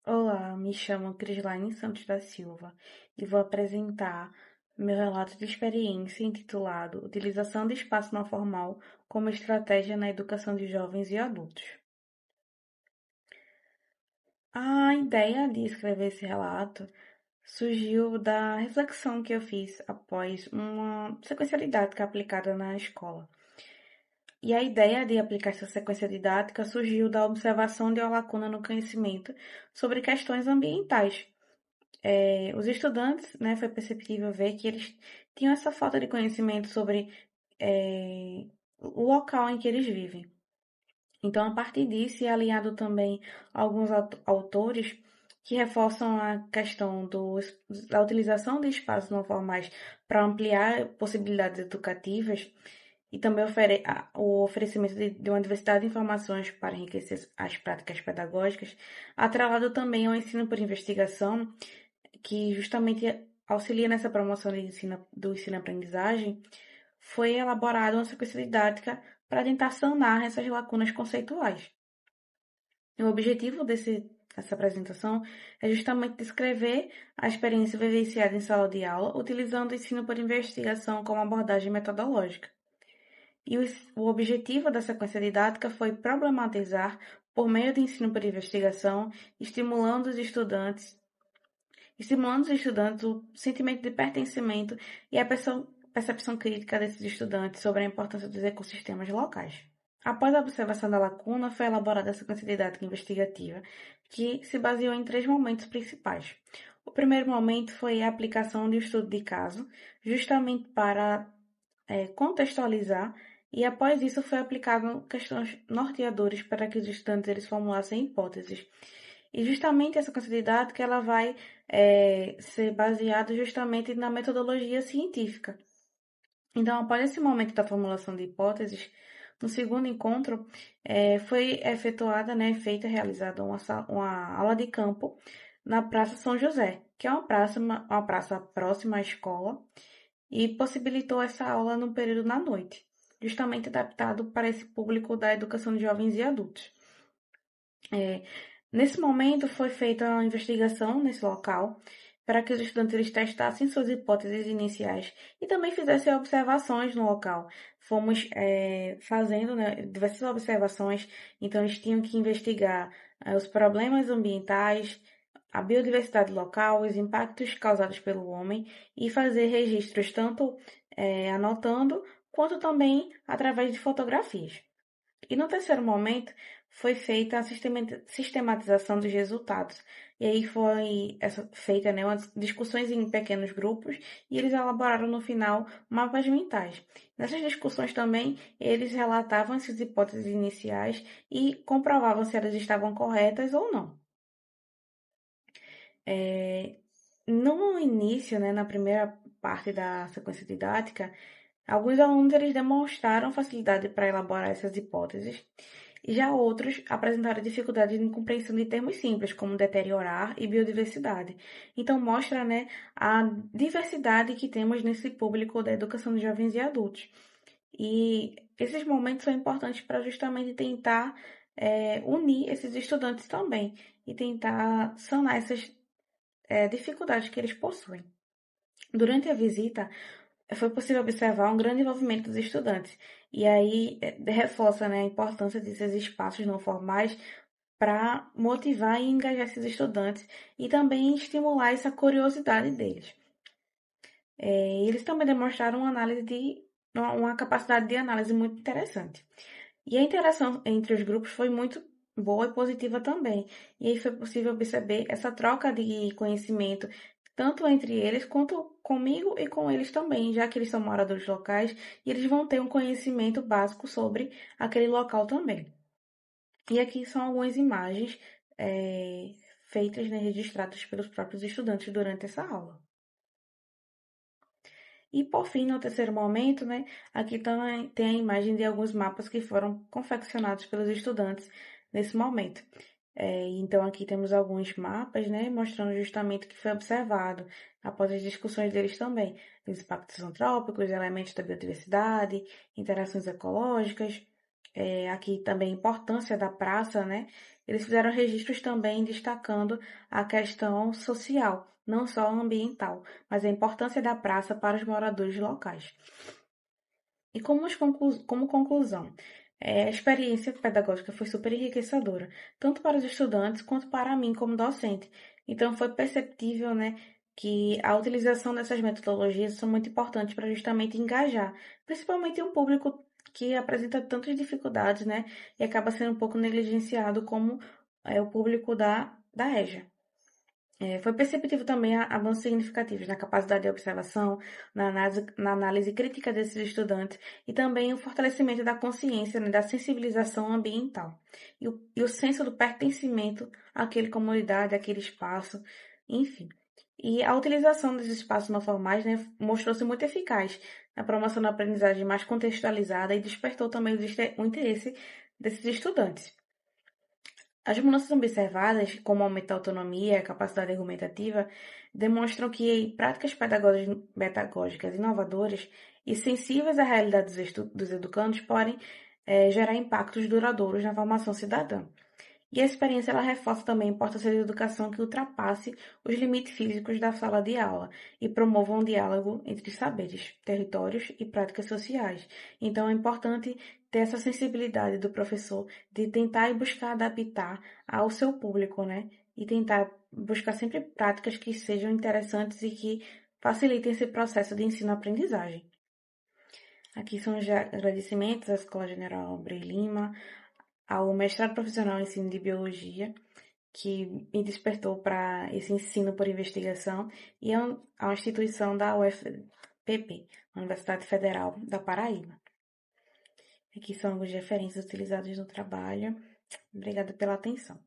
Olá, me chamo Crislaine Santos da Silva e vou apresentar meu relato de experiência intitulado Utilização de espaço não formal como estratégia na educação de jovens e adultos. A ideia de escrever esse relato surgiu da reflexão que eu fiz após uma sequência didática aplicada na escola. E a ideia de aplicar essa sequência didática surgiu da observação de uma lacuna no conhecimento sobre questões ambientais. Os estudantes, né, foi perceptível ver que eles tinham essa falta de conhecimento sobre o local em que eles vivem. Então, a partir disso, e alinhado também a alguns autores que reforçam a questão da utilização de espaços não formais para ampliar possibilidades educativas e também o oferecimento de uma diversidade de informações para enriquecer as práticas pedagógicas, atrelado também ao ensino por investigação, que justamente auxilia nessa promoção do ensino-aprendizagem, foi elaborada uma sequência didática para tentar sanar essas lacunas conceituais. O objetivo dessa apresentação é justamente descrever a experiência vivenciada em sala de aula, utilizando o ensino por investigação como abordagem metodológica. E o objetivo da sequência didática foi problematizar, por meio do ensino por investigação, estimulando os estudantes o sentimento de pertencimento e a percepção crítica desses estudantes sobre a importância dos ecossistemas locais. Após a observação da lacuna, foi elaborada a sequência didática investigativa, que se baseou em três momentos principais. O primeiro momento foi a aplicação de um estudo de caso, justamente para contextualizar, e após isso foi aplicado questões norteadoras para que os estudantes eles formulassem hipóteses. E justamente essa sequência didática ela vai ser baseada justamente na metodologia científica. Então, após esse momento da formulação de hipóteses, no segundo encontro, foi efetuada, né, realizada uma aula de campo na Praça São José, que é uma praça próxima à escola, e possibilitou essa aula no período na noite, justamente adaptado para esse público da educação de jovens e adultos. Nesse momento, foi feita uma investigação nesse local para que os estudantes eles testassem suas hipóteses iniciais e também fizessem observações no local. Fomos fazendo, né, diversas observações, então eles tinham que investigar os problemas ambientais, a biodiversidade local, os impactos causados pelo homem e fazer registros tanto anotando quanto também através de fotografias. E no terceiro momento foi feita a sistematização dos resultados. E aí foi feita, né, umas discussões em pequenos grupos e eles elaboraram no final mapas mentais. Nessas discussões também eles relatavam essas hipóteses iniciais e comprovavam se elas estavam corretas ou não. No início, né, na primeira parte da sequência didática, alguns alunos eles demonstraram facilidade para elaborar essas hipóteses, e já outros apresentaram dificuldade em compreensão de termos simples, como deteriorar e biodiversidade. Então, mostra, né, a diversidade que temos nesse público da educação de jovens e adultos. E esses momentos são importantes para justamente tentar unir esses estudantes também e tentar sanar essas dificuldades que eles possuem. Durante a visita, foi possível observar um grande envolvimento dos estudantes, e aí reforça, né, a importância desses espaços não formais para motivar e engajar esses estudantes e também estimular essa curiosidade deles. Eles também demonstraram uma capacidade de análise muito interessante. E a interação entre os grupos foi muito boa e positiva também. E aí foi possível perceber essa troca de conhecimento, tanto entre eles quanto comigo e com eles também, já que eles são moradores locais e eles vão ter um conhecimento básico sobre aquele local também. E aqui são algumas imagens feitas, né, registradas pelos próprios estudantes durante essa aula. E por fim, no terceiro momento, né, aqui também tem a imagem de alguns mapas que foram confeccionados pelos estudantes nesse momento. Então aqui temos alguns mapas, né, mostrando justamente o que foi observado após as discussões deles também, os impactos antrópicos, elementos da biodiversidade, interações ecológicas. aqui também a importância da praça, né? Eles fizeram registros também destacando a questão social, não só ambiental, mas a importância da praça para os moradores locais. E como conclusão, a experiência pedagógica foi super enriquecedora, tanto para os estudantes quanto para mim como docente. Então foi perceptível, né, que a utilização dessas metodologias são muito importantes para justamente engajar, principalmente um público que apresenta tantas dificuldades, né, e acaba sendo um pouco negligenciado como é o público da EJA. Foi perceptível também avanços significativos na capacidade de observação, na análise crítica desses estudantes e também o fortalecimento da consciência, né, da sensibilização ambiental e o senso do pertencimento àquela comunidade, àquele espaço, enfim. E a utilização desses espaços não formais, né, mostrou-se muito eficaz na promoção da aprendizagem mais contextualizada e despertou também o interesse desses estudantes. As mudanças observadas, como aumentar a autonomia e a capacidade argumentativa, demonstram que práticas pedagógicas inovadoras e sensíveis à realidade dos educandos podem gerar impactos duradouros na formação cidadã. E a experiência ela reforça também a importância da educação que ultrapasse os limites físicos da sala de aula e promova um diálogo entre saberes, territórios e práticas sociais. Então é importante ter essa sensibilidade do professor de tentar e buscar adaptar ao seu público, né? E tentar buscar sempre práticas que sejam interessantes e que facilitem esse processo de ensino-aprendizagem. Aqui são os agradecimentos à Escola General Abreu Lima, ao mestrado profissional em ensino de biologia, que me despertou para esse ensino por investigação, e a instituição da UFPP, Universidade Federal da Paraíba. Aqui são algumas referências utilizadas no trabalho. Obrigada pela atenção.